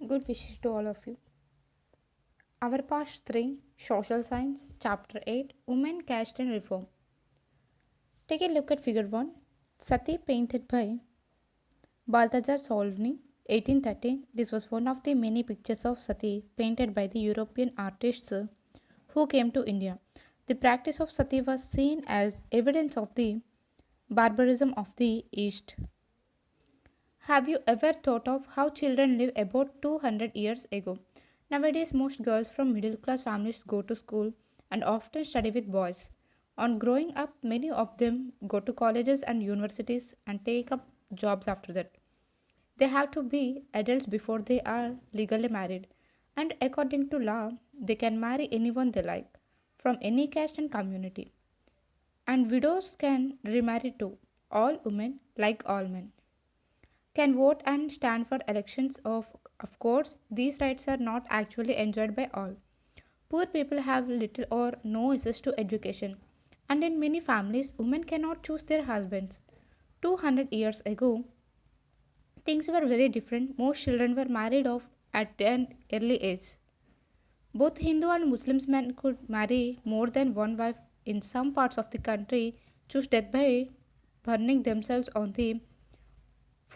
Good wishes to all of you. Our part 3 Social Science, Chapter 8 Women, Caste and Reform. Take a look at Figure 1. Sati, painted by Balthazar Solvny, 1813. This was one of the many pictures of Sati painted by the European artists who came to India. The practice of Sati was seen as evidence of the barbarism of the East. Have you ever thought of how children live about 200 years ago? Nowadays, most girls from middle class families go to school and often study with boys. On growing up, many of them go to colleges and universities and take up jobs after that. They have to be adults before they are legally married, and according to law, they can marry anyone they like from any caste and community. And widows can remarry too. All women, like all men, can vote and stand for elections. Of course, these rights are not actually enjoyed by all. Poor people have little or no access to education, and in many families, women cannot choose their husbands. 200 years ago, things were very different. Most children were married off at an early age. Both Hindu and Muslim men could marry more than one wife. In some parts of the country, choose death by burning themselves on the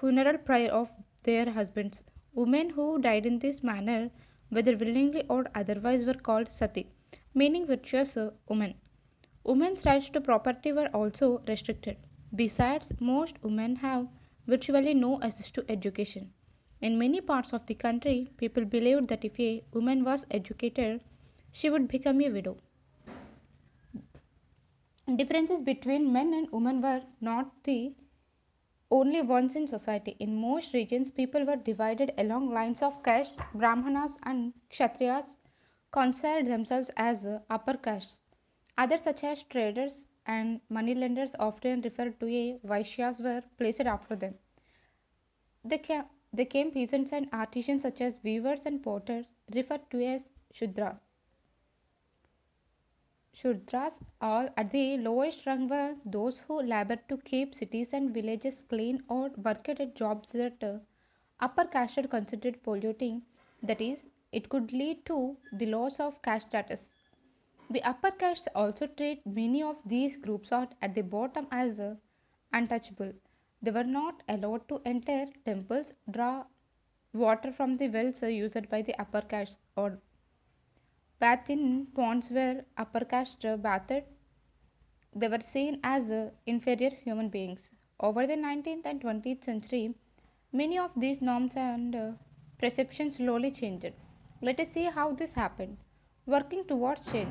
funeral pyre of their husbands. Women who died in this manner, whether willingly or otherwise, were called sati, meaning virtuous women. Women's rights to property were also restricted. Besides, most women have virtually no access to education. In many parts of the country, people believed that if a woman was educated, she would become a widow. Differences between men and women were not the only ones in society. In most regions, people were divided along lines of caste. Brahmanas and Kshatriyas considered themselves as upper castes. Others, such as traders and moneylenders, often referred to as Vaishyas, were placed after them. They came peasants and artisans, such as weavers and potters, referred to as Shudras. Shudras, all at the lowest rung, were those who labored to keep cities and villages clean or worked at jobs that upper caste considered polluting, that is, it could lead to the loss of caste status. The upper castes also treat many of these groups out at the bottom as untouchable. They were not allowed to enter temples, draw water from the wells used by the upper castes, or bathe in ponds where upper caste bathed. They were seen as inferior human beings. Over the 19th and 20th century, many of these norms and perceptions slowly changed. Let us see how this happened. Working towards change.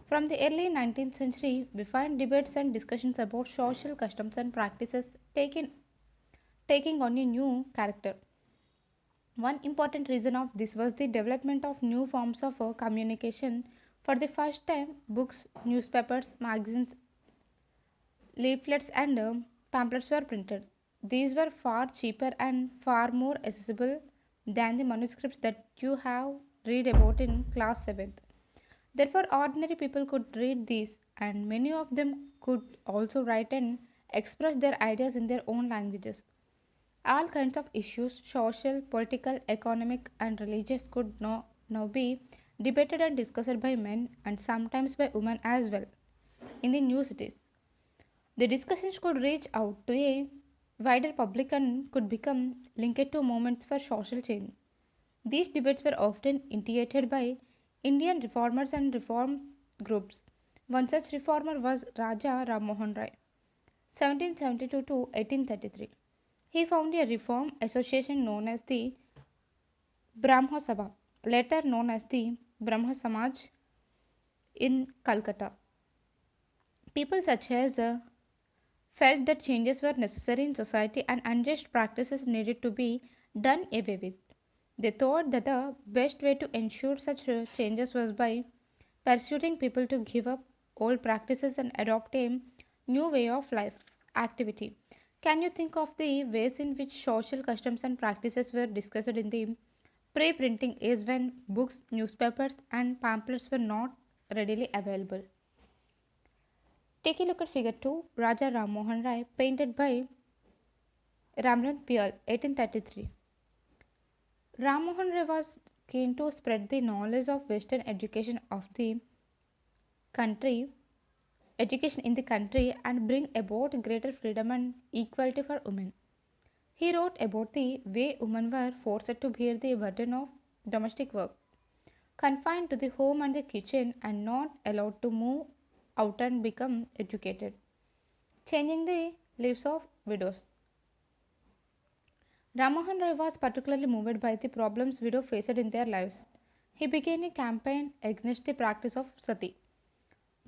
From the early 19th century, we find debates and discussions about social customs and practices taking on a new character. One important reason of this was the development of new forms of communication. For the first time, books, newspapers, magazines, leaflets, and pamphlets were printed. These were far cheaper and far more accessible than the manuscripts that you have read about in class 7th. Therefore, ordinary people could read these, and many of them could also write and express their ideas in their own languages. All kinds of issues, social, political, economic, and religious, could now be debated and discussed by men and sometimes by women as well in the new cities. The discussions could reach out to a wider public and could become linked to movements for social change. These debates were often initiated by Indian reformers and reform groups. One such reformer was Raja Ram Mohan Rai, 1772 to 1833. He founded a reform association known as the Brahmo Sabha, later known as the Brahma Samaj, in Calcutta. People such as felt that changes were necessary in society and unjust practices needed to be done away with. They thought that the best way to ensure such changes was by persuading people to give up old practices and adopt a new way of life activity. Can you think of the ways in which social customs and practices were discussed in the pre printing age when books, newspapers, and pamphlets were not readily available? Take a look at figure 2, Raja Ram Mohan Rai, painted by Ramrand Pial, 1833. Ram Mohan Rai was keen to spread the knowledge of Western country, education in the country and bring about greater freedom and equality for women. He wrote about the way women were forced to bear the burden of domestic work, confined to the home and the kitchen, and not allowed to move out and become educated, changing the lives of widows. Ramohan Rai was particularly moved by the problems widows faced in their lives. He began a campaign against the practice of sati.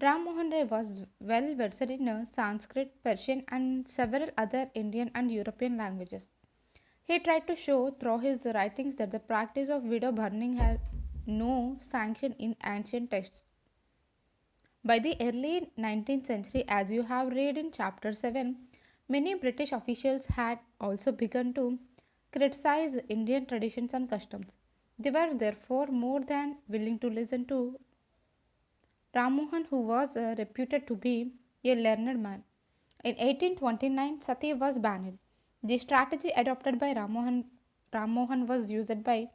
Ram Mohan Rai was well versed in Sanskrit, Persian, and several other Indian and European languages. He tried to show through his writings that the practice of widow burning had no sanction in ancient texts. By the early 19th century, as you have read in chapter 7, many British officials had also begun to criticize Indian traditions and customs. They were therefore more than willing to listen to Ramohan, who was reputed to be a learned man. In 1829, sati was banned. The strategy adopted by Ram Mohan was used by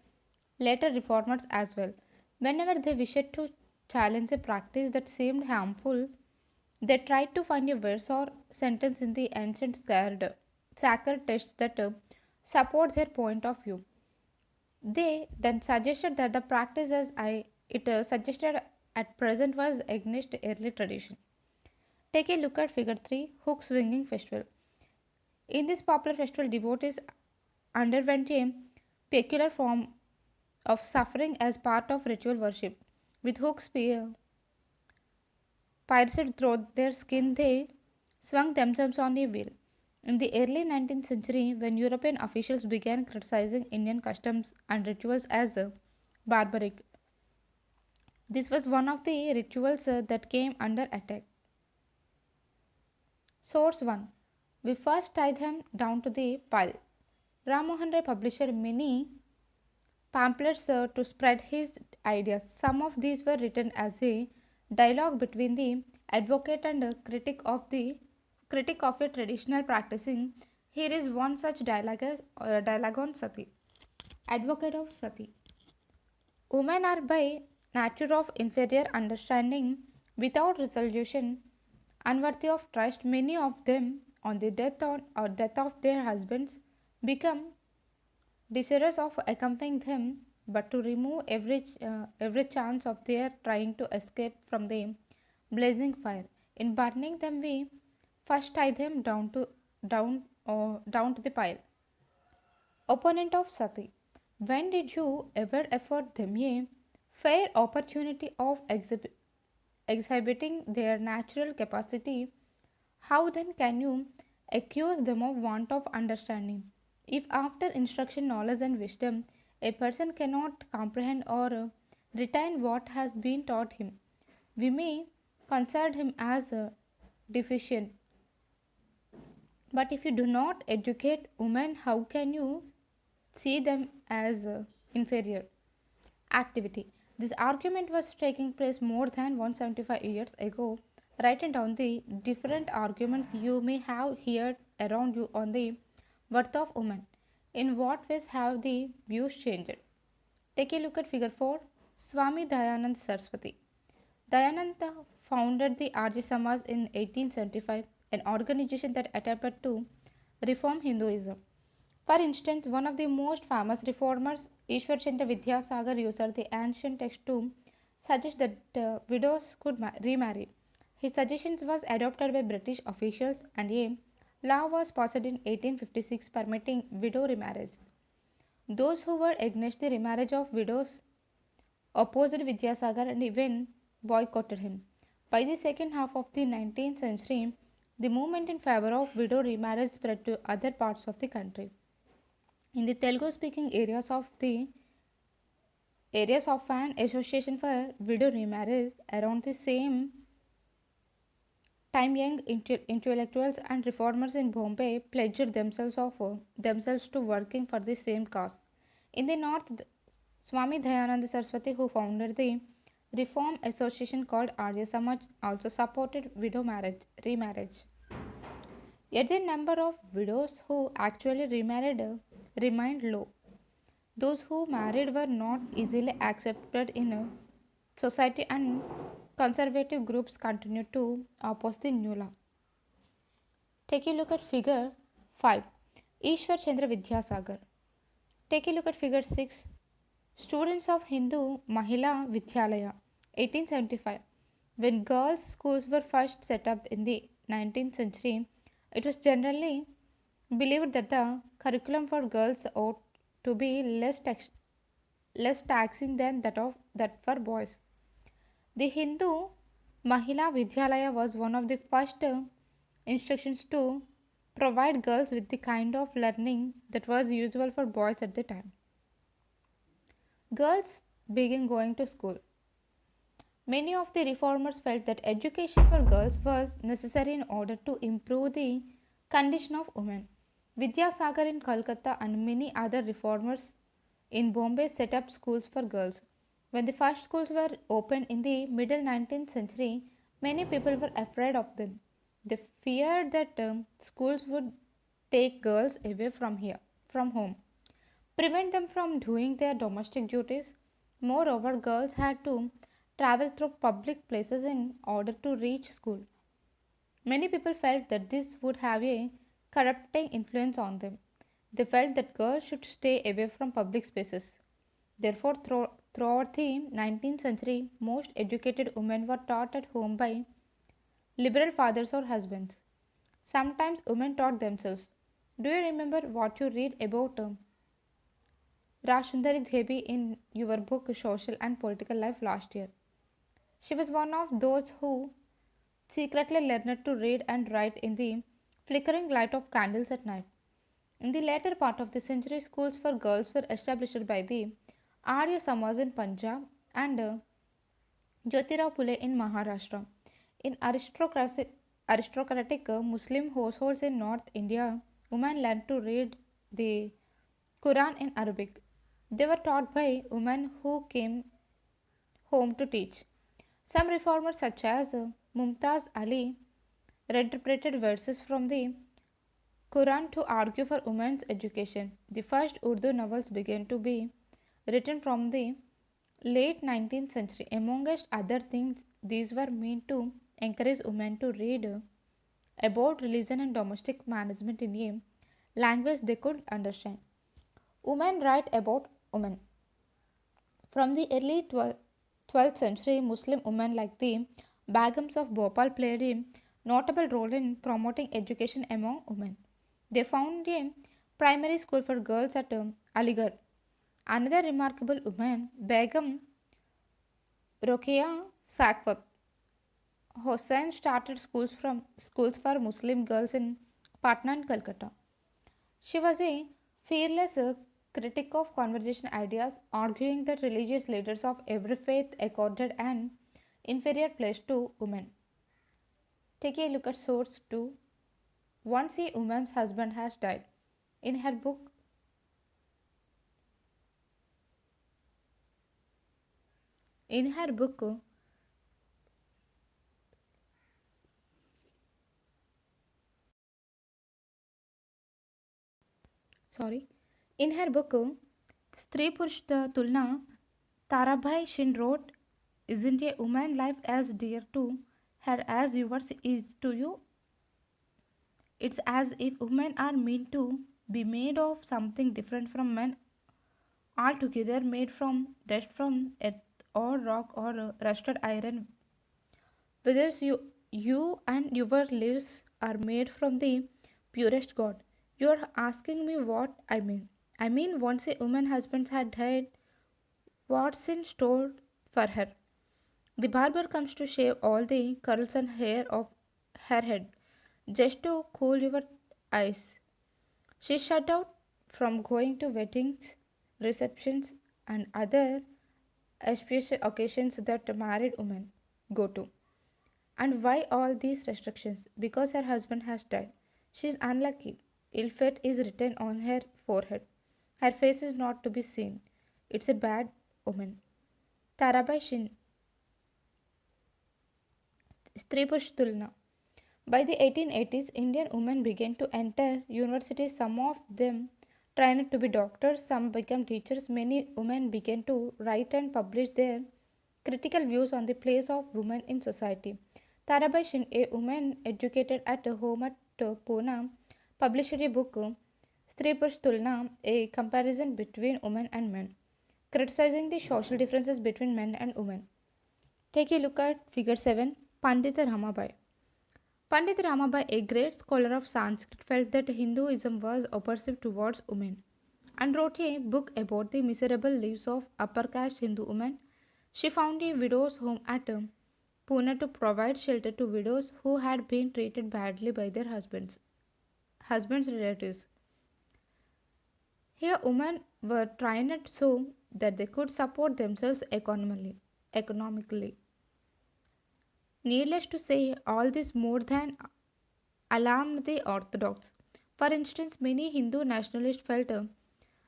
later reformers as well. Whenever they wished to challenge a practice that seemed harmful, they tried to find a verse or sentence in the ancient sacred texts that support their point of view. They then suggested that the practice as it suggested at present was against early tradition. Take a look at figure 3, Hook Swinging Festival. In this popular festival, devotees underwent a peculiar form of suffering as part of ritual worship. With hooks pierced through their skin, they swung themselves on a wheel. In the early 19th century, when European officials began criticizing Indian customs and rituals as barbaric, this was one of the rituals that came under attack. Source 1. We first tie them down to the pile. Ram Mohan Rai published many pamphlets to spread his ideas. Some of these were written as a dialogue between the advocate and critic of a traditional practicing. Here is one such dialogue on sati. Advocate of sati. Women are by nature of inferior understanding, without resolution, unworthy of trust. Many of them, on the death of their husbands, become desirous of accompanying them, but to remove every chance of their trying to escape from the blazing fire. In burning them, we first tie them down to the pile. Opponent of sati. When did you ever afford them a fair opportunity of exhibiting their natural capacity? How then can you accuse them of want of understanding? If after instruction, knowledge, and wisdom, a person cannot comprehend or retain what has been taught him, we may consider him as deficient. But if you do not educate women, how can you see them as inferior? Activity. This argument was taking place more than 175 years ago. Writing down the different arguments you may have heard around you on the worth of women. In what ways have the views changed? Take a look at figure 4, Swami Dayanand Saraswati. Dayananda founded the Arya Samaj in 1875, an organization that attempted to reform Hinduism. For instance, one of the most famous reformers, Ishwar Chandra Vidyasagar, used the ancient text to suggest that widows could remarry. His suggestions was adopted by British officials and a law was passed in 1856 permitting widow remarriage. Those who were against the remarriage of widows opposed Vidyasagar and even boycotted him. By the second half of the 19th century, the movement in favor of widow remarriage spread to other parts of the country. In the Telugu speaking areas of an association for widow remarriage around the same time young intellectuals and reformers in Bombay pledged themselves to working for the same cause. In the north, Swami Dayananda Saraswati, who founded the reform association called Arya Samaj, also supported remarriage. Yet the number of widows who actually remarried remained low. Those who married were not easily accepted in a society, and conservative groups continued to oppose the new law. Take a look at figure 5. Ishwar Chandra Vidyasagar. Take a look at figure 6. Students of Hindu Mahila Vidyalaya, 1875. When girls' schools were first set up in the 19th century, it was generally believed that the curriculum for girls ought to be less taxing than that for boys. The Hindu Mahila Vidyalaya was one of the first instructions to provide girls with the kind of learning that was usual for boys at the time. Girls began going to school. Many of the reformers felt that education for girls was necessary in order to improve the condition of women. Vidyasagar in Calcutta and many other reformers in Bombay set up schools for girls. When the first schools were opened in the middle 19th century, many people were afraid of them. They feared that schools would take girls away from home, prevent them from doing their domestic duties. Moreover, girls had to travel through public places in order to reach school. Many people felt that this would have a corrupting influence on them. They felt that girls should stay away from public spaces. Therefore, throughout the 19th century, most educated women were taught at home by liberal fathers or husbands. Sometimes women taught themselves. Do you remember what you read about Rashundari Devi in your book Social and Political Life last year? She was one of those who secretly learned to read and write in the flickering light of candles at night. In the later part of the century, schools for girls were established by the Arya Samaj in Punjab and Jyotirao Phule in Maharashtra. In aristocratic Muslim households in North India, women learned to read the Quran in Arabic. They were taught by women who came home to teach. Some reformers, such as Mumtaz Ali, reinterpreted verses from the Quran to argue for women's education. The first Urdu novels began to be written from the late 19th century. Amongst other things, these were meant to encourage women to read about religion and domestic management in a language they could understand. Women write about women. From the early 12th century, Muslim women like the Begums of Bhopal played a notable role in promoting education among women. They founded a primary school for girls at Aligarh. Another remarkable woman, Begum Rokeya Sakwat Hossain, started schools for Muslim girls in Patna and Calcutta. She was a fearless critic of conversation ideas, arguing that religious leaders of every faith accorded an inferior place to women. Take a look at source 2. Once a woman's husband has died. In her book, in her book, sorry, in her book, Stree Purush Tulna, Tarabhai Shin wrote, "Isn't a woman life as dear to her as yours is to you? It's as if women are meant to be made of something different from men altogether, made from dust from earth or rock or rusted iron. Whether you and your lives are made from the purest God. You are asking me what I mean. I mean, once a woman husband had died, what's in store for her? The barber comes to shave all the curls and hair of her head just to cool your eyes. She's shut out from going to weddings, receptions, and other auspicious occasions that married women go to. And why all these restrictions? Because her husband has died. She is unlucky. Ill fate is written on her forehead. Her face is not to be seen. It's a bad omen. Tarabai Shin, Stree Purush Tulna. By the 1880s, Indian women began to enter universities, some of them Trained to be doctors, some became teachers. Many women began to write and publish their critical views on the place of women in society. Tarabai Singh, a woman educated at home at Pune, published a book, Stri Purush Tulna, a comparison between women and men, criticizing the social differences between men and women. Take a look at figure 7, Pandita Ramabai. Pandit Ramabai, a great scholar of Sanskrit, felt that Hinduism was oppressive towards women and wrote a book about the miserable lives of upper caste Hindu women. She found a widow's home at Pune to provide shelter to widows who had been treated badly by their husbands' relatives. Here, women were trained so that they could support themselves economically. Needless to say, all this more than alarmed the Orthodox. For instance, many Hindu nationalists felt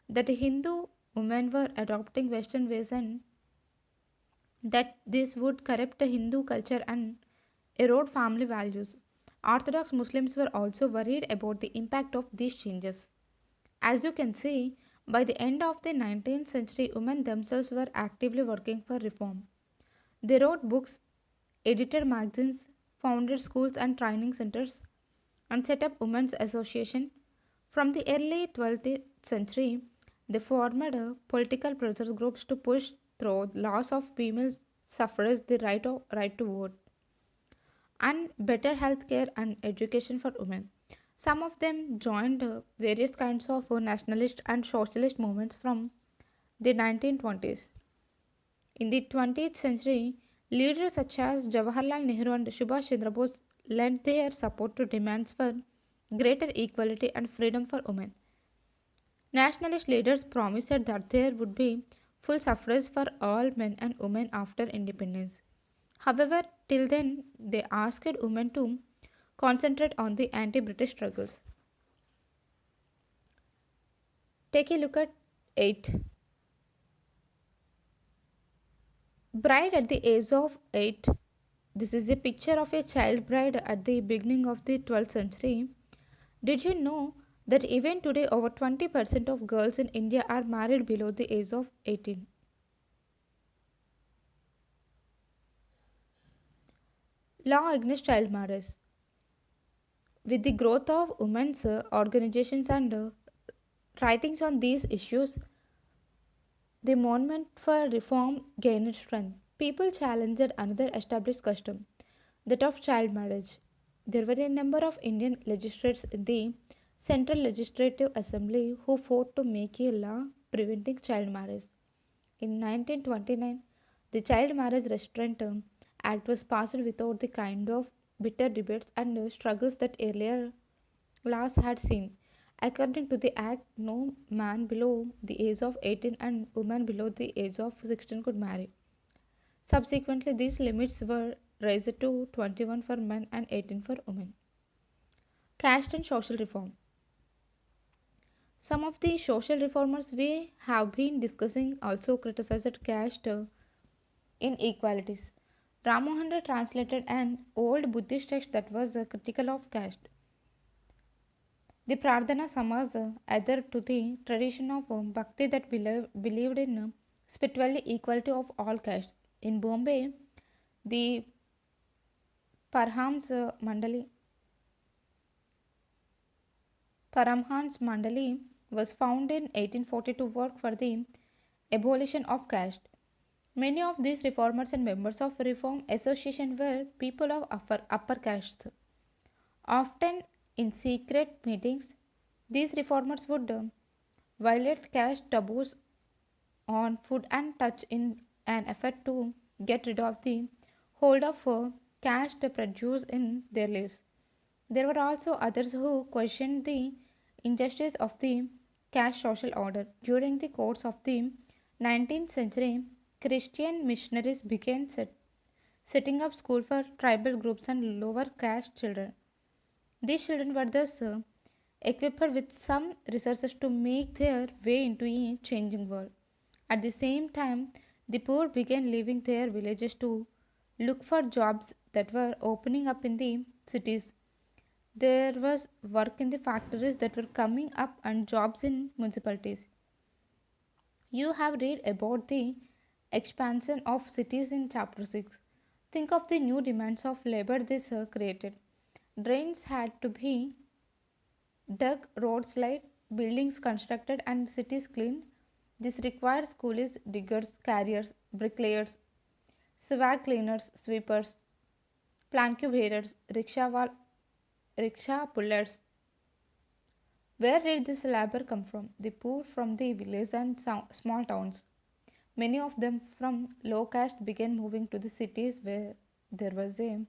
that Hindu women were adopting Western ways and that this would corrupt the Hindu culture and erode family values. Orthodox Muslims were also worried about the impact of these changes. As you can see, by the end of the 19th century, women themselves were actively working for reform. They wrote books, edited magazines, founded schools and training centers, and set up women's association. From the early 12th century, they formed political pressure groups to push through laws of female suffrage, the right to vote, and better health care and education for women. Some of them joined various kinds of nationalist and socialist movements from the 1920s. In the 20th century, leaders such as Jawaharlal Nehru and Subhash Chandra Bose lent their support to demands for greater equality and freedom for women. Nationalist leaders promised that there would be full suffrage for all men and women after independence. However, till then, they asked women to concentrate on the anti British struggles. Take a look at 8. Bride at the age of 8. This is a picture of a child bride at the beginning of the 12th century. Did you know that even today over 20% of girls in India are married below the age of 18? Law against child marriage. With the growth of women's organizations and writings on these issues, the movement for reform gained strength. People challenged another established custom, that of child marriage. There were a number of Indian legislators in the Central Legislative Assembly who fought to make a law preventing child marriage. In 1929, the Child Marriage Restraint Act was passed without the kind of bitter debates and struggles that earlier laws had seen. According to the Act, no man below the age of 18 and woman below the age of 16 could marry. Subsequently, these limits were raised to 21 for men and 18 for women. Caste and social reform. Some of the social reformers we have been discussing also criticized caste inequalities. Ram Mohan Rai translated an old Buddhist text that was critical of caste. The Prardhana Samaj adhered to the tradition of bhakti that believed in spiritual equality of all castes. In Bombay, the Parhams Mandali Paramhans Mandali was founded in 1840 to work for the abolition of caste. Many of these reformers and members of Reform Association were people of upper castes. Often in secret meetings, these reformers would violate caste taboos on food and touch in an effort to get rid of the hold of caste prejudice in their lives. There were also others who questioned the injustice of the caste social order. During the course of the 19th century, Christian missionaries began setting up schools for tribal groups and lower caste children. These children were thus equipped with some resources to make their way into a changing world. At the same time, the poor began leaving their villages to look for jobs that were opening up in the cities. There was work in the factories that were coming up and jobs in municipalities. You have read about the expansion of cities in chapter 6. Think of the new demands of labor this created. Drains had to be dug, roads laid, buildings constructed, and cities cleaned. This required coolies, diggers, carriers, bricklayers, swag cleaners, sweepers, plank bearers, rickshaw pullers. Where did this labor come from? The poor from the villages and small towns. Many of them from low caste began moving to the cities where there was a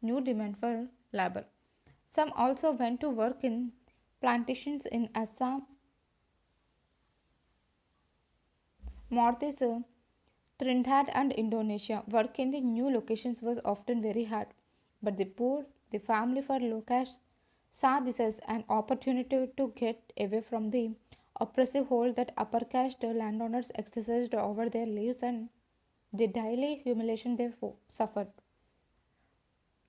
new demand for labor. Some also went to work in plantations in Assam, Northeast Trinidad, and Indonesia. Work in the new locations was often very hard, but the poor, the family for low caste, saw this as an opportunity to get away from the oppressive hold that upper caste landowners exercised over their lives and the daily humiliation they suffered.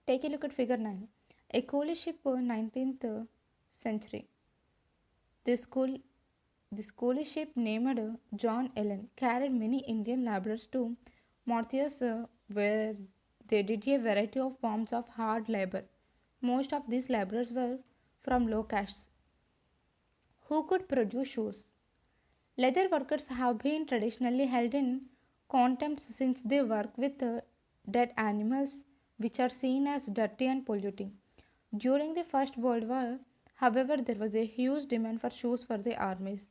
Take a look at figure 9. A coolie ship 19th century. The school the coolie ship named John Allen carried many Indian laborers to Mauritius where they did a variety of forms of hard labor. Most of these laborers were from low castes who could produce shoes. Leather workers have been traditionally held in contempt since they work with dead animals, which are seen as dirty and polluting. During the First World War, however, there was a huge demand for shoes for the armies.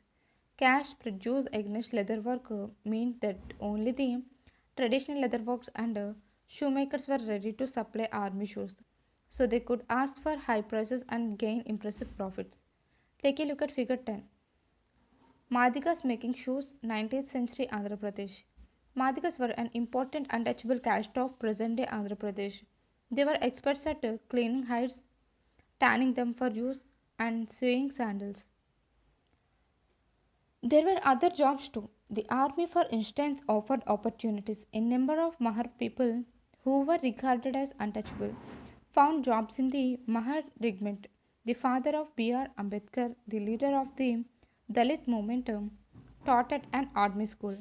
Cash produced against leatherwork meant that only the traditional leatherworks and shoemakers were ready to supply army shoes, so they could ask for high prices and gain impressive profits. Take a look at figure 10. Madigas making shoes, 19th century Andhra Pradesh. Madigas were an important untouchable caste of present day Andhra Pradesh. They were experts at cleaning hides, tanning them for use, and sewing sandals. There were other jobs too. The army, for instance, offered opportunities. A number of Mahar people who were regarded as untouchable found jobs in the Mahar regiment. The father of B.R. Ambedkar, the leader of the Dalit movement, taught at an army school.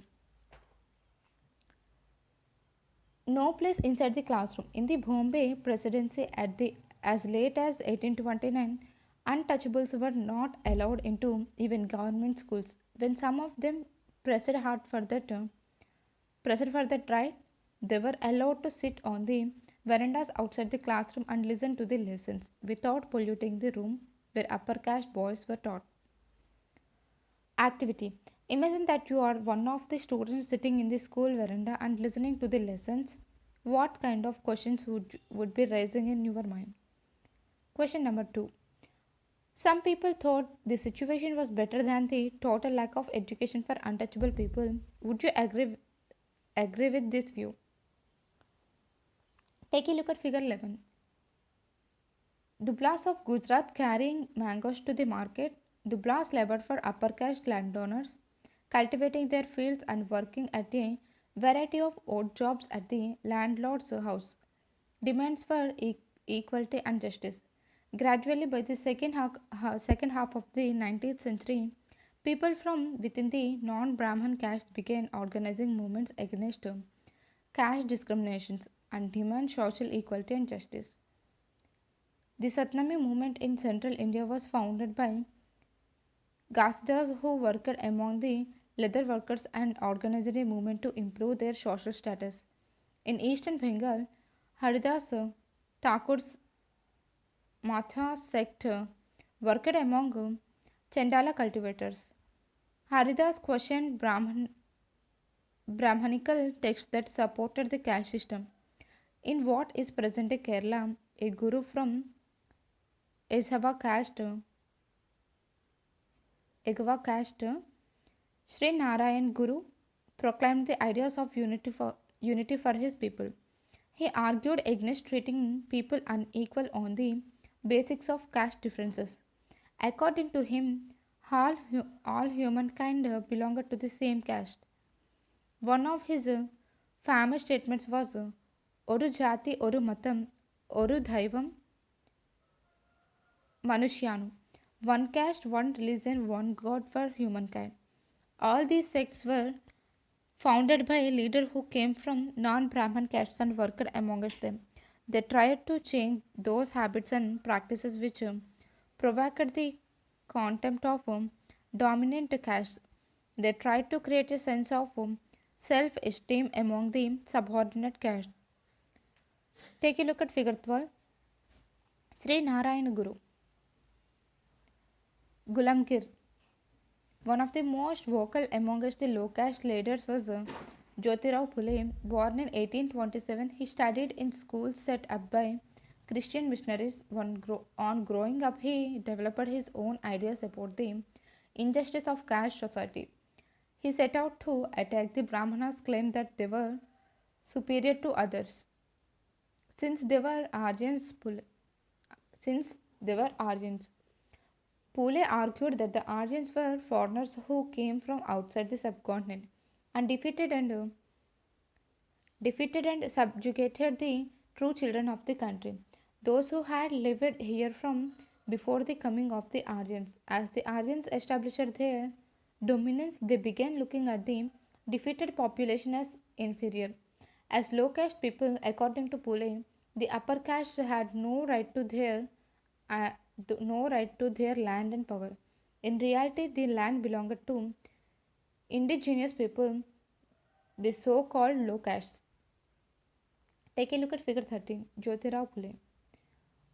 No place inside the classroom. In the Bombay presidency at the as late as 1829, untouchables were not allowed into even government schools. When some of them pressed hard for that pressed for that right, they were allowed to sit on the verandas outside the classroom and listen to the lessons without polluting the room where upper caste boys were taught. Activity. Imagine that you are one of the students sitting in the school veranda and listening to the lessons. What kind of questions would be rising in your mind? Question number 2. Some people thought the situation was better than the total lack of education for untouchable people. Would you agree with this view? Take a look at figure 11. Dublas of Gujarat carrying mangoes to the market. Dublas labored for upper caste landowners, cultivating their fields and working at a variety of odd jobs at the landlord's house. Demands for equality and justice. Gradually, by the second half of the 19th century, people from within the non Brahman castes began organizing movements against caste discriminations and demand social equality and justice. The Satnami movement in central India was founded by Gasidas who worked among the leather workers and organized a movement to improve their social status. In eastern Bengal, Haridas Thakur's Matha sect worked among Chandala cultivators. Haridas questioned Brahmanical texts that supported the caste system. In what is present day Kerala, a guru from Esava caste, Sri Narayan Guru, proclaimed the ideas of unity for his people. He argued against treating people unequal on the basics of caste differences. According to him, all humankind belonged to the same caste. One of his famous statements was Oru Jati, Oru Matam, Oru Daivam, Manushyanu, one caste, one religion, one god for humankind. All these sects were founded by a leader who came from non Brahman castes and worked amongst them. They tried to change those habits and practices which provoked the contempt of dominant castes. They tried to create a sense of self esteem among the subordinate castes. Take a look at figure 12. Sri Narayana Guru, Gulamgir. One of the most vocal amongst the low caste leaders was Jyotirao Phule. Born in 1827, he studied in schools set up by Christian missionaries. On growing up, he developed his own ideas about the injustice of caste society. He set out to attack the Brahmanas' claim that they were superior to others since they were Aryans. Since they were Aryans. Pule argued that the Aryans were foreigners who came from outside the subcontinent and defeated and subjugated the true children of the country, those who had lived here from before the coming of the Aryans. As the Aryans established their dominance, they began looking at the defeated population as inferior. As low caste people, according to Pule, the upper caste had uh, no right to their land and power. In reality, the land belonged to indigenous people, the so called low castes. Take a look at figure 13, Jyotirao Phule.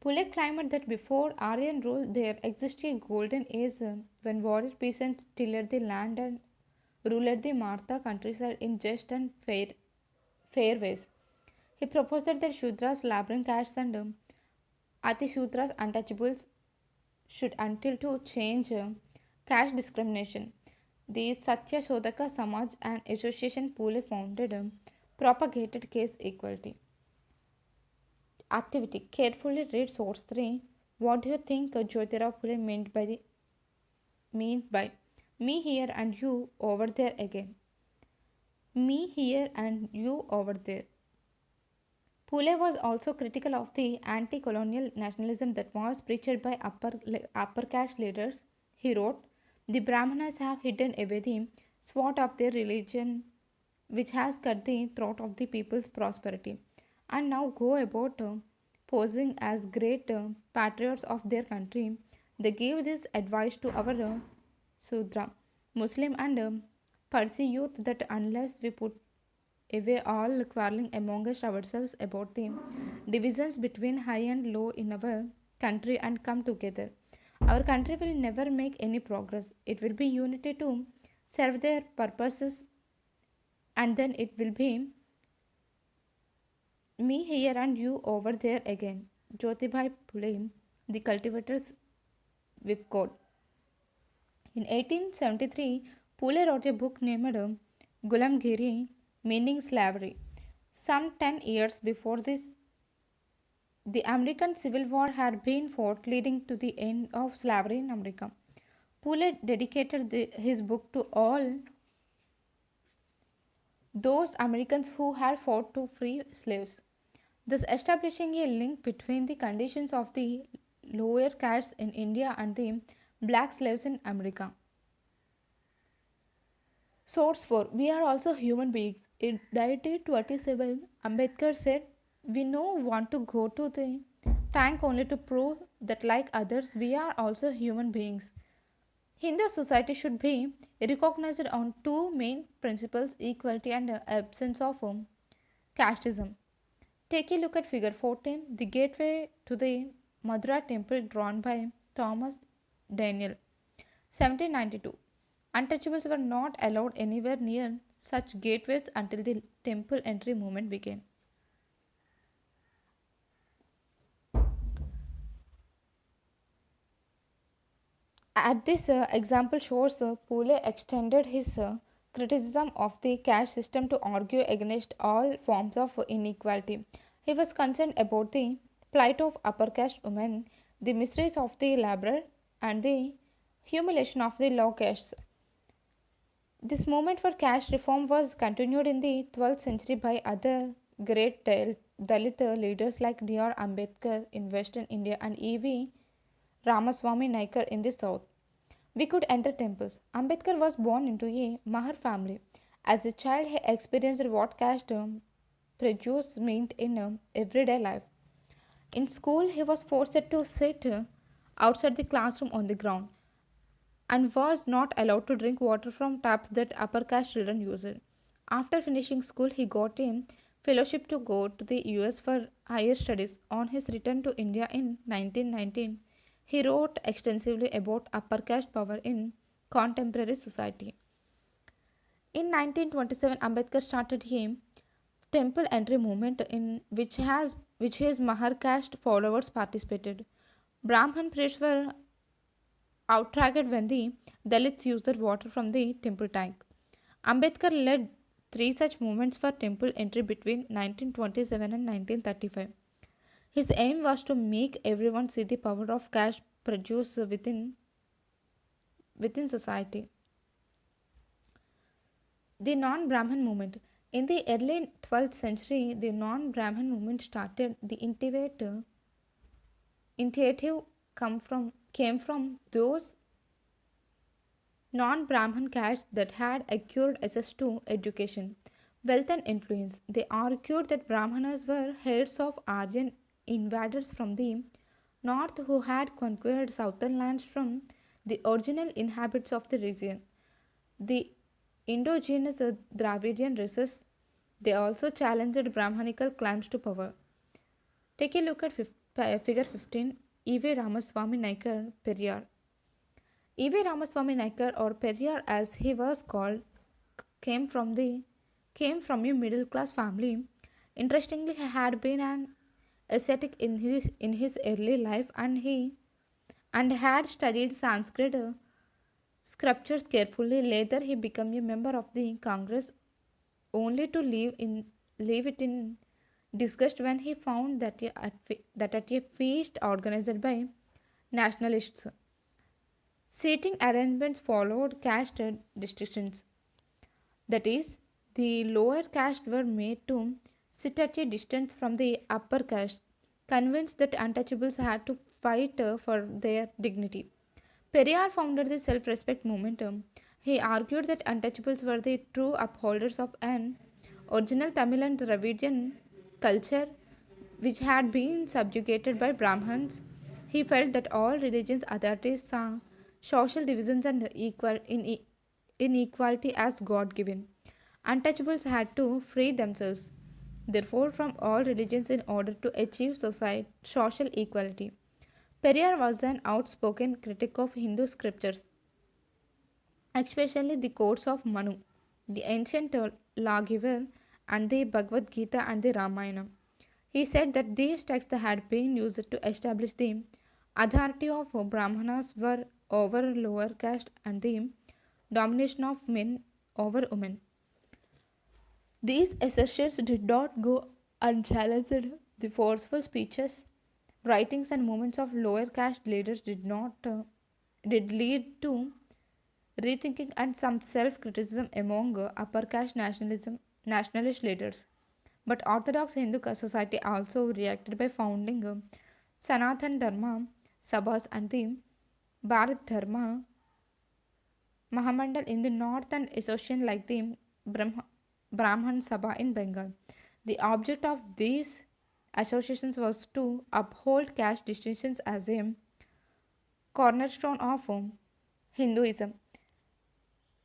Phule claimed that before Aryan rule, there existed a golden age when warrior peasants tilled the land and ruled the Martha countryside in just and fair ways. He proposed that Shudras, laboring castes, and Ati Shudras, untouchables, should until to change caste discrimination. The Satya Shodhaka Samaj, an association Pule founded, propagated caste equality. Activity. Carefully read source 3. What do you think Jyotirao Phule meant by me here and you over there again? Me here and you over there. Pule was also critical of the anti colonial nationalism that was preached by upper caste leaders. He wrote, the Brahmanas have hidden away the sword of their religion, which has cut the throat of the people's prosperity, and now go about posing as great patriots of their country. They gave this advice to our Sudra, Muslim, and Parsi youth that unless we put away all quarreling among us ourselves about the divisions between high and low in our country and come together, our country will never make any progress. It will be unity to serve their purposes, and then it will be me here and you over there again. Jyotibai Phule, the cultivator's whip code. In 1873, Phule wrote a book named Gulamgiri, meaning slavery. Some 10 years before this, the American Civil War had been fought, leading to the end of slavery in America. Phule dedicated his book to all those Americans who had fought to free slaves, thus establishing a link between the conditions of the lower castes in India and the black slaves in America. Source 4. We are also human beings. In 1927, Ambedkar said, we no want to go to the tank only to prove that, like others, we are also human beings. Hindu society should be recognized on two main principles, equality and absence of casteism. Take a look at figure 14, the gateway to the Madura temple drawn by Thomas Daniel, 1792. Untouchables were not allowed anywhere near such gateways until the temple entry movement began. At this example shows Pule extended his criticism of the caste system to argue against all forms of inequality. He was concerned about the plight of upper caste women, the miseries of the laborer, and the humiliation of the low castes. This movement for caste reform was continued in the 12th century by other great Dalit leaders like D.R. Ambedkar in Western India and E.V. Ramaswamy Naikar in the south. We could enter temples. Ambedkar was born into a Mahar family. As a child, he experienced what caste prejudice meant in everyday life. In school, he was forced to sit outside the classroom on the ground and was not allowed to drink water from taps that upper caste children used. After finishing school, he got a fellowship to go to the US for higher studies. On his return to India in 1919, he wrote extensively about upper caste power in contemporary society. In 1927, Ambedkar started a temple entry movement in which his Mahar caste followers participated. Brahman priests were outraged when the Dalits used the water from the temple tank. Ambedkar led three such movements for temple entry between 1927 and 1935. His aim was to make everyone see the power of caste produce within society. The non Brahman movement. In the early 12th century, the non Brahman movement started. The initiative came from those non Brahman castes that had acquired access to education, wealth, and influence. They argued that Brahmanas were heads of Aryan invaders from the north who had conquered southern lands from the original inhabitants of the region, the indigenous Dravidian races. They also challenged Brahmanical claims to power. Take a look at figure 15, E.V. Ramaswamy Naikar Periyar. E.V. Ramaswamy Naikar, or Periyar as he was called, came from the came from a middle class family. Interestingly, he had been an ascetic in his early life, and had studied Sanskrit scriptures carefully. Later, he became a member of the Congress, only to leave it in disgust when he found that at a feast organized by nationalists, seating arrangements followed caste distinctions. That is, the lower caste were made to sit at a distance from the upper caste, convinced that untouchables had to fight for their dignity. Periyar founded the self respect movement. He argued that untouchables were the true upholders of an original Tamil and Dravidian culture which had been subjugated by Brahmins. He felt that all religions' authorities saw social divisions and inequality as God given. Untouchables had to free themselves, therefore, from all religions in order to achieve social equality. Periyar was an outspoken critic of Hindu scriptures, especially the codes of Manu, the ancient lawgiver, and the Bhagavad Gita and the Ramayana. He said that these texts had been used to establish the authority of Brahmanas were over lower caste and the domination of men over women. These assertions did not go unchallenged. The forceful speeches, writings, and movements of lower caste leaders did lead to rethinking and some self-criticism among upper caste nationalist leaders. But Orthodox Hindu society also reacted by founding Sanatan Dharma Sabhas and the Bharat Dharma Mahamandal in the north and association like the Brahman Sabha in Bengal. The object of these associations was to uphold caste distinctions as a cornerstone of Hinduism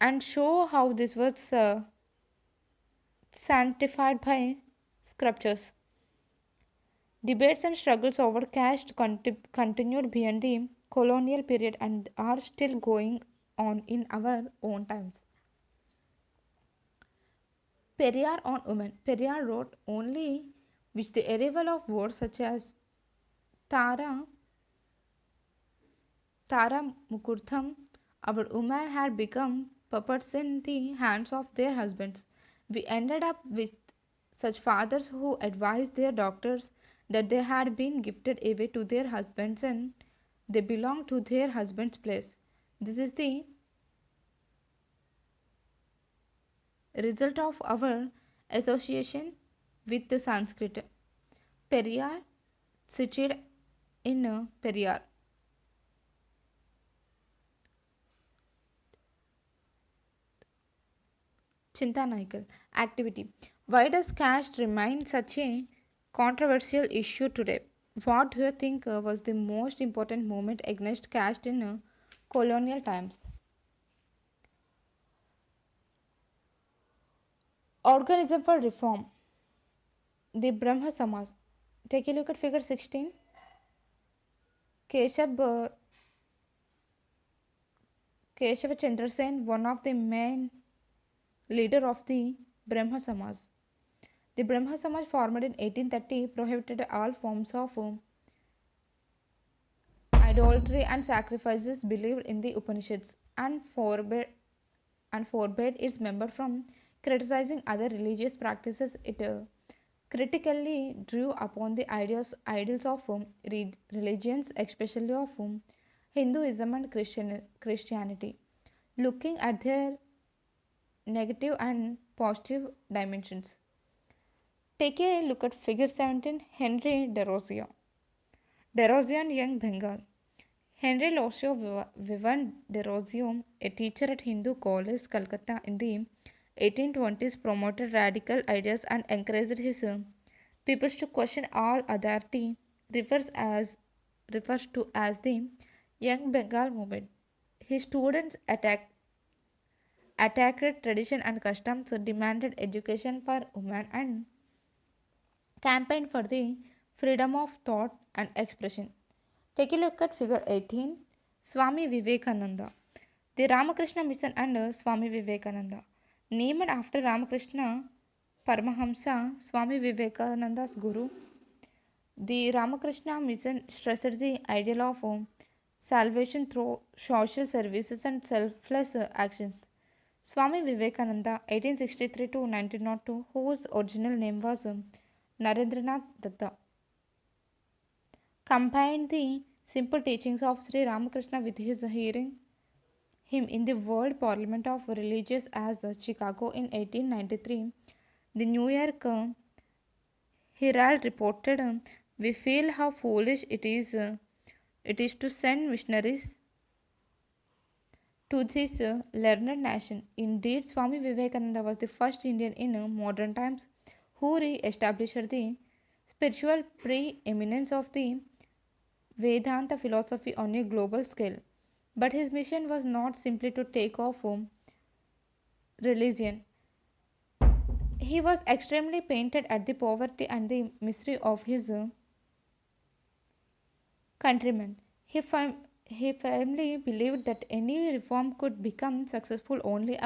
and show how this was sanctified by scriptures. Debates and struggles over caste continued beyond the colonial period and are still going on in our own times. Periyar on women. Periyar wrote only which the arrival of words such as Tara, Tara Mukurtham, our women had become puppets in the hands of their husbands. We ended up with such fathers who advised their daughters that they had been gifted away to their husbands and they belonged to their husband's place. This is the result of our association with the Sanskrit. Periyar situated in Periyar. Chinta Naikal. Activity. Why does caste remain such a controversial issue today? What do you think was the most important movement against caste in colonial times? Organism for reform. The Brahma Samaj. Take a look at figure 16. Keshav, Keshava Chandra Sen, one of the main leader of the Brahma Samaj. The Brahma Samaj formed in 1830 prohibited all forms of idolatry and sacrifices believed in the Upanishads and forbade its members from criticizing other religious practices. It critically drew upon the ideals of religions, especially of Hinduism and Christianity, looking at their negative and positive dimensions. Take a look at figure 17, Henry Derozio. Derozio Young Bengal. Henry Losio Vivan Derozio, a teacher at Hindu College, Calcutta in the 1820s, promoted radical ideas and encouraged his people to question all authority, refers to as the Young Bengal movement. His students attacked tradition and customs, demanded education for women, and campaigned for the freedom of thought and expression. Take a look at figure 18, Swami Vivekananda. The Ramakrishna Mission and Swami Vivekananda. Named after Ramakrishna Paramahamsa, Swami Vivekananda's guru, the Ramakrishna Mission stressed the ideal of salvation through social services and selfless actions. Swami Vivekananda, 1863 to 1902, whose original name was Narendranath Datta, combined the simple teachings of Sri Ramakrishna with his hearing him in the World Parliament of Religious as Chicago in 1893. The New York Herald reported, "We feel how foolish it is to send missionaries to this learned nation." Indeed, Swami Vivekananda was the first Indian in modern times who re-established the spiritual preeminence of the Vedanta philosophy on a global scale. But his mission was not simply to take off religion. He was extremely painted at the poverty and the misery of his countrymen. He firmly believed that any reform could become successful only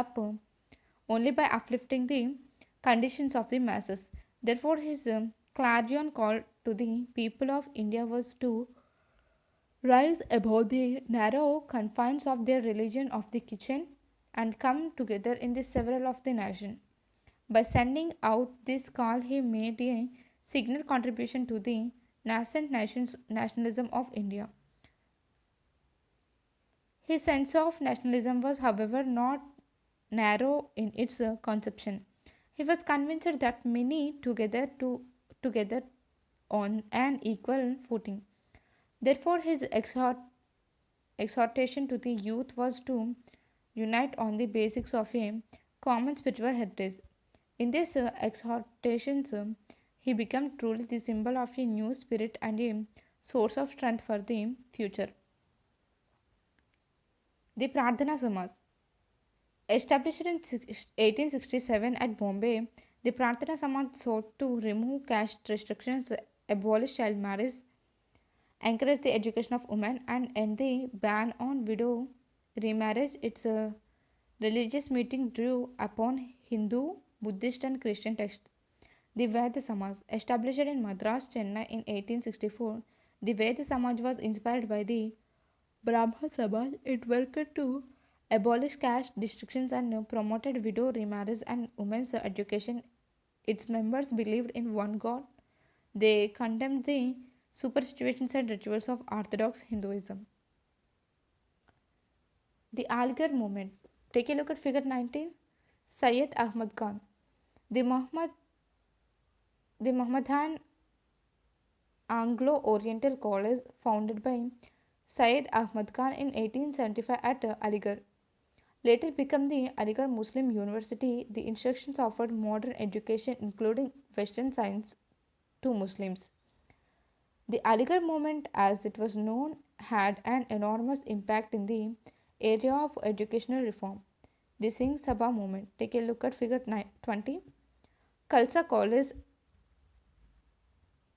by uplifting the conditions of the masses. Therefore, his clarion call to the people of India was to rise above the narrow confines of their religion of the kitchen and come together in the several of the nation. By sending out this call, he made a signal contribution to the nascent nationalism of India. His sense of nationalism was, however, not narrow in its conception. He was convinced that many together on an equal footing. Therefore, his exhortation to the youth was to unite on the basics of a common spiritual heritage. In these exhortations, he became truly the symbol of a new spirit and a source of strength for the future. The Pradhana Samaj. Established in 1867 at Bombay, the Pradhana Samaj sought to remove caste restrictions, abolish child marriage, encourage the education of women, and end the ban on widow remarriage. Its religious meeting drew upon Hindu, Buddhist, and Christian texts. The Veda Samaj, established in Madras, Chennai in 1864, the Veda Samaj was inspired by the Brahma Samaj. It worked to abolish caste distinctions and promoted widow remarriage and women's education. Its members believed in one God. They condemned the superstitions and rituals of Orthodox Hinduism. The Algar movement. Take a look at figure 19. Syed Ahmad Khan. The Muhammad the Mohammedan Anglo Oriental College, founded by Syed Ahmad Khan in 1875 at Aligarh, Later became the Aligarh Muslim University, the institutions offered modern education including Western science to Muslims. The Aligarh movement, as it was known, had an enormous impact in the area of educational reform. The Singh Sabha movement. Take a look at figure 20. Khalsa College,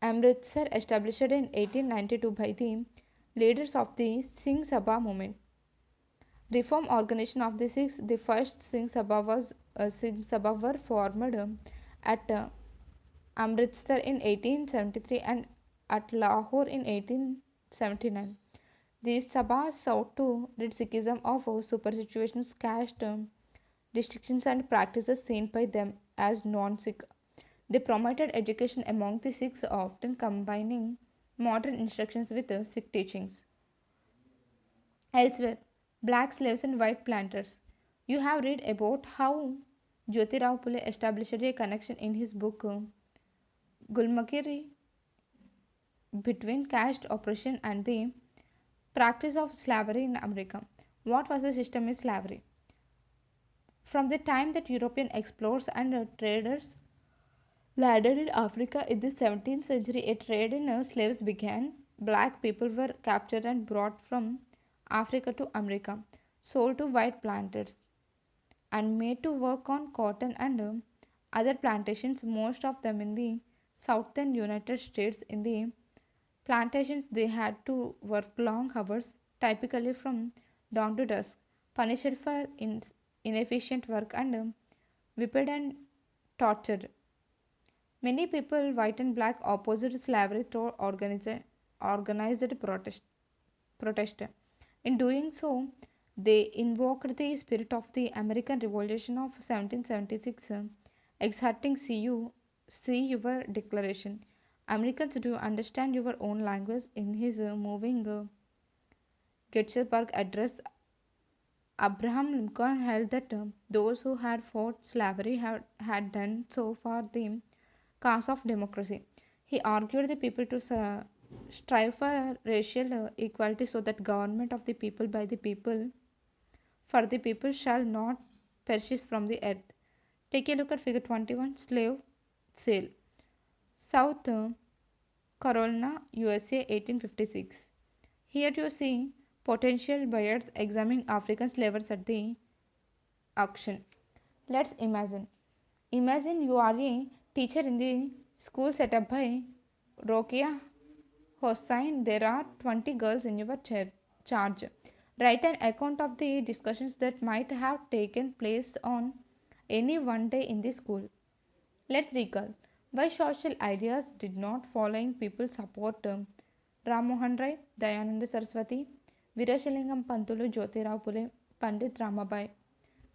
Amritsar, established in 1892 by the leaders of the Singh Sabha movement. Reform organization of the Sikhs. The first Singh Sabha were formed at Amritsar in 1873 and at Lahore in 1879. These Sabhas sought to rid Sikhism of superstitions, caste restrictions, and practices seen by them as non Sikh. They promoted education among the Sikhs, often combining modern instructions with Sikh teachings. Elsewhere, black slaves and white planters. You have read about how Jyotirao Phule established a connection in his book Gulmakiri between caste oppression and the practice of slavery in America. What was the system of slavery? From the time that European explorers and traders landed in Africa in the 17th century, a trade in slaves began. Black people were captured and brought from Africa to America, sold to white planters, and made to work on cotton and other plantations, most of them in the southern United States. In the plantations, they had to work long hours, typically from dawn to dusk, punished for inefficient work, and whipped and tortured. Many people, white and black, opposed slavery through organized protest. In doing so, they invoked the spirit of the American Revolution of 1776, exhorting see your declaration. Americans, do you understand your own language? In his moving Gettysburg Address, Abraham Lincoln held that those who had fought slavery had done so for the cause of democracy. He argued the people to strive for racial equality so that government of the people by the people for the people shall not perish from the earth. Take a look at figure 21 slave sale. South Carolina, USA 1856. Here you see potential buyers examining African slaves at the auction. Let's imagine. Imagine you are a teacher in the school set up by Rokia Hossain. There are 20 girls in your charge. Write an account of the discussions that might have taken place on any one day in the school. Let's recall why social ideas did not following people support Ram Mohan Rai, Dayananda Saraswati, Virashalingam Pantulu, Jyotirao Phule, Pandit Ramabai,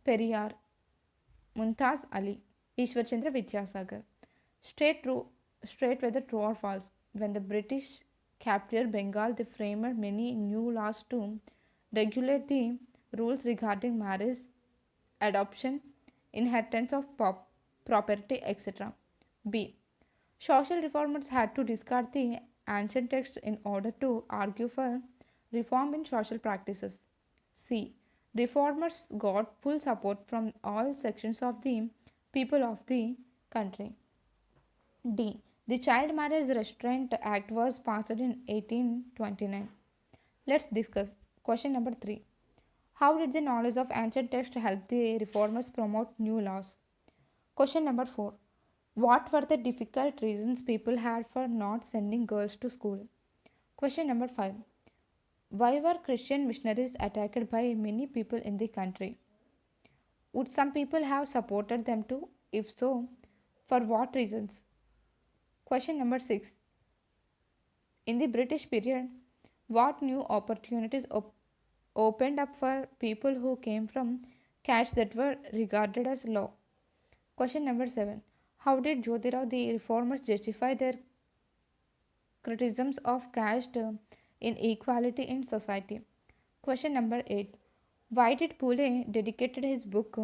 Periyar, Mumtaz Ali, Ishwar Chandra Vidyasagar. Straight, true, straight whether true or false. When the British captured Bengal, they framed many new laws to regulate the rules regarding marriage, adoption, inheritance of property, etc. B. Social reformers had to discard the ancient texts in order to argue for reform in social practices. C. Reformers got full support from all sections of the people of the country. D. The Child Marriage Restraint Act was passed in 1829. Let's discuss. Question number 3. How did the knowledge of ancient texts help the reformers promote new laws? Question number 4. What were the difficult reasons people had for not sending girls to school? Question number 5. Why were Christian missionaries attacked by many people in the country? Would some people have supported them too? If so, for what reasons? Question number 6. In the British period, what new opportunities opened up for people who came from castes that were regarded as low? Question number 7. How did Jyotirao the reformers justify their criticisms of caste inequality in society? Question number 8. Why did Pule dedicated his book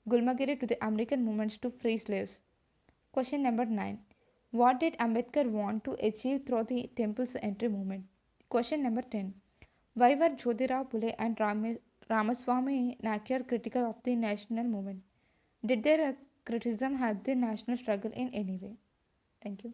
Gulmagiri to the American movements to free slaves? Question number 9. What did Ambedkar want to achieve through the Temple's entry movement? Question number 10. Why were Jyotirao Phule and Ramaswamy Nakyar critical of the national movement. Did their criticism help the national struggle in any way? Thank you.